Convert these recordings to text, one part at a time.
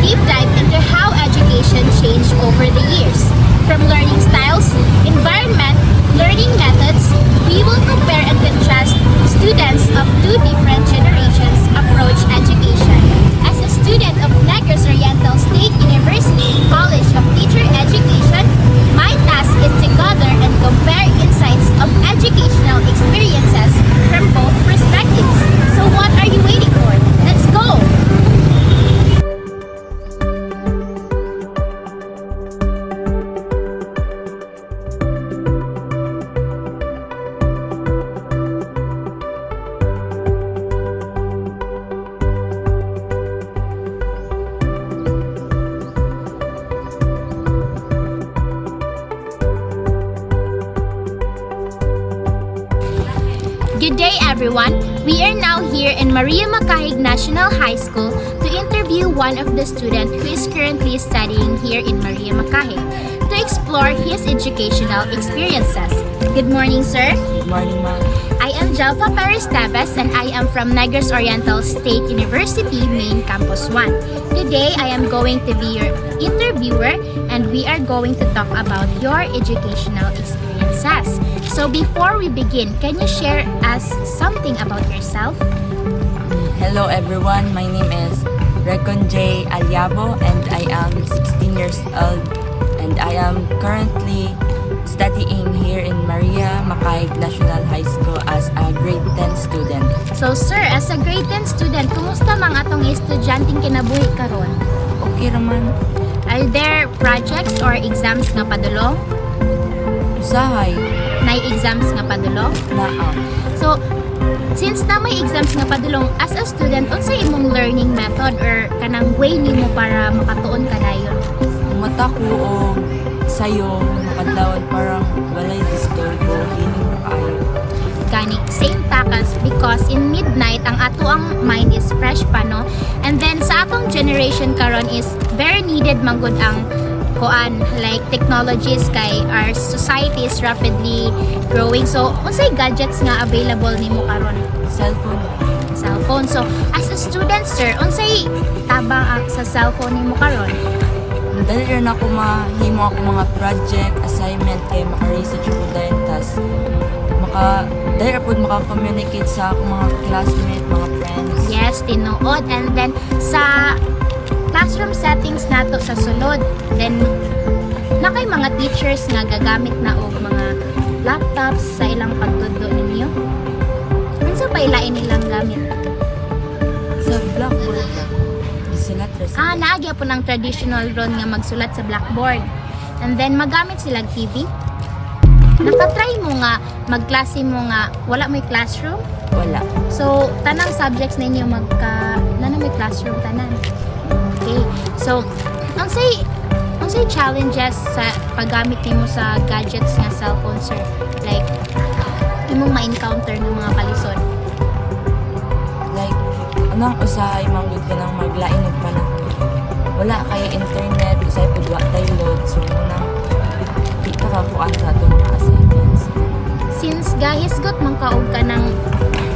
deep dive into how education changed over the years. From learning styles, environment, learning methods, we will compare and contrast students of two different generations approach education. As a student of Negros Oriental State University College of Teacher Education, my task is to gather and compare insights of educational experiences from both perspectives. So what are you waiting for? Let's go! Good day everyone! We are now here in Maria Macahig National High School to interview one of the students who is currently studying here in Maria Macahig to explore his educational experiences. Good morning, sir. Good morning, ma'am. I am Jelfa Perez Teves and I am from Negros Oriental State University Main Campus 1. Today, I am going to be your interviewer and we are going to talk about your educational experiences. So before we begin, can you share us something about yourself? Hello, everyone. My name is Recon J. Aliabo and I am 16 years old and I am currently studying here in Maria Macahig National High School as a grade 10 student. So sir, as a grade 10 student, kumusta mang atong estudyanteng kinabuhi karon? Okay raman. Are there projects or exams nga padulong? Usahay Nay exams nga padulong? naa. So, since na may exams nga padulong, as a student, unsay imong learning method or kanang way nimo para makatuon ka dayon? Mata ko o sayo makadlawad parang walay disturbo hindi mo kaayo. Gani, same takas because in midnight, ang ato ang mind is fresh pa, no? And then, sa atong generation karon is very needed manggod ang kuan like technologies kay our society is rapidly growing. So, unsay gadgets nga available nimo karon? Cellphone. So, as a student, sir, unsay tabang sa cellphone nimo karon? Dali rin ako mahimo ako mga project, assignment kay maka-research ko dahil tas dahil po maka-communicate sa akong mga classmates, mga friends. Yes, tinuod. And then, sa classroom settings nato sa sulod, then, na kay mga teachers nga gagamit na og mga laptops sa ilang pagtudlo ninyo? Ano pa ilain nilang gamit? Sa blackboard isulat sa Naagya po ng traditional ron nga magsulat sa blackboard. And then, magamit silang TV. Nakatry mo nga, magklase mo nga, wala may classroom? wala. So, tanang subjects ninyo may classroom tanan. Okay. So, unsay challenges sa paggamit nimo sa gadgets nga cellphone, sir? Like, imong ma-encounter ng mga kalisod? Like, anong usahay manggod ka nang maglain og panahon. Wala kay internet, usahay pud wa tay load, so nang di ka kakuan sa atong mga assignments. Since gahisgot man kaog ka ng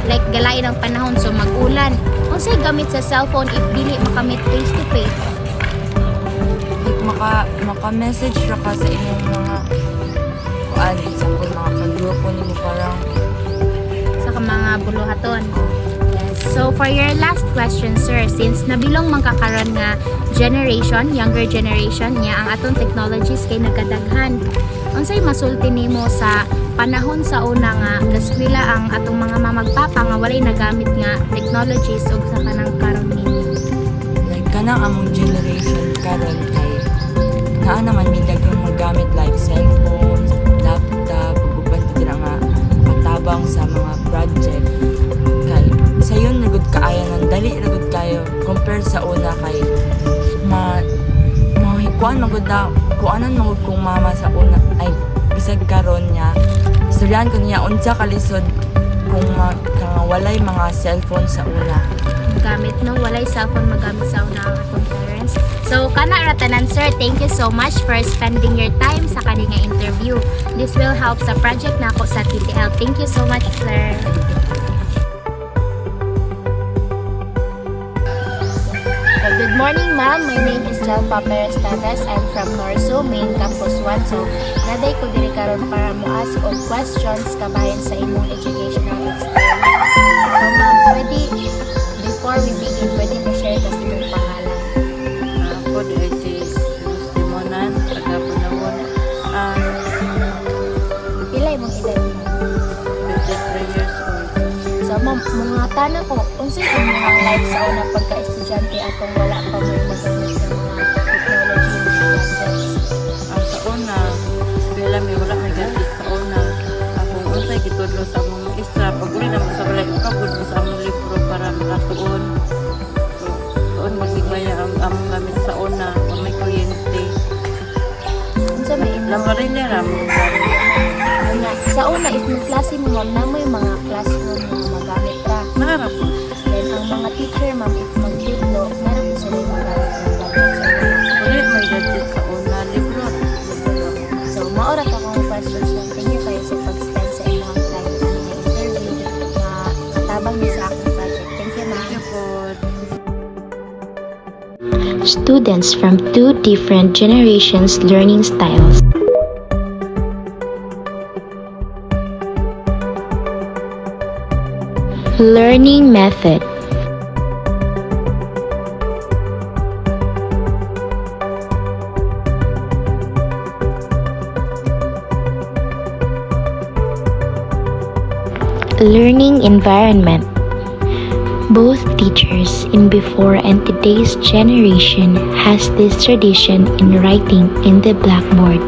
like galain ng panahon, so mag-ulan, unsay gamit sa cellphone if dili makamit face to face? Like, maka-message ra ka sa inyong mga kuan, example, mga kagrupo nimo parang Sa mga buluhaton. Yes. So for your last question, sir, since nabilong man kakaron nga generation, younger generation niya, ang atong technologies kay nagkadaghan, unsay masulti nimo sa panahon sa una nga gaskwela ang atong mga mamagpapa nga walay nagamit nga technologies ug sa kanang karon ninyo? like kanang among generation karon kay naa naman may daghang magamit like cellphones, laptop, ug uban dira nga matabang sa mga project kay sayon ragud kaayo nang dali ragud kayo compare sa una kay kuan magud na kuanan magud kung mama sa una ay bisag karon niya istoryahan ko niya unsa kalisod kung walay mga cellphone sa una. Gamit no, walay cellphone magamit sa una ang atong parents. So kana ra tanan, sir, thank you so much for spending your time sa kani nga interview. This will help sa project nako sa TTL. Thank you so much, sir. Good morning, ma'am. My name is Jalpa Perez Taves. I'm from Norso, Main Campus 1. So, naday ko diri karon para mo ask og questions kabayan sa imong educational experience. So, ma'am, pwede, before we begin, pwede mo share kasi imong pangalan. Ako di ay si Simonan, taga Punawon. Pila imong edad mo? 23 years old. So, ma'am, mga tanong ko, unsay imong life sa una pagka-estudyante atong wala pa mo magamit ng mga technology and gadgets? Sa una, eskwela may wala may gadget sa una. Akong unsay gitudlo sa among isra, pag uli na mo sa balay, ukabod mo sa among libro para makatuon. So, tuon magigmaya ang among gamit sa una, kung may kuryente. Unsa may imong Lamarin niya ramong gamit. Nga, sa una, if yung klase mo, ma'am, na mo yung mga classroom na magamit ra. Naharap po. Then, ang mga teacher, ma'am, if magtudlo, meron po sila yung magamit ng gadgets sa una. Uli may gadget sa una, libro. So, maura ka kung questions lang. Thank you kayo sa pag-spend sa inyong time sa mga interview na katabang niyo sa aking project. Thank you, ma'am. Thank you po. Students from two different generations learning styles. Learning method. Learning environment. Both teachers in before and today's generation has this tradition in writing in the blackboard.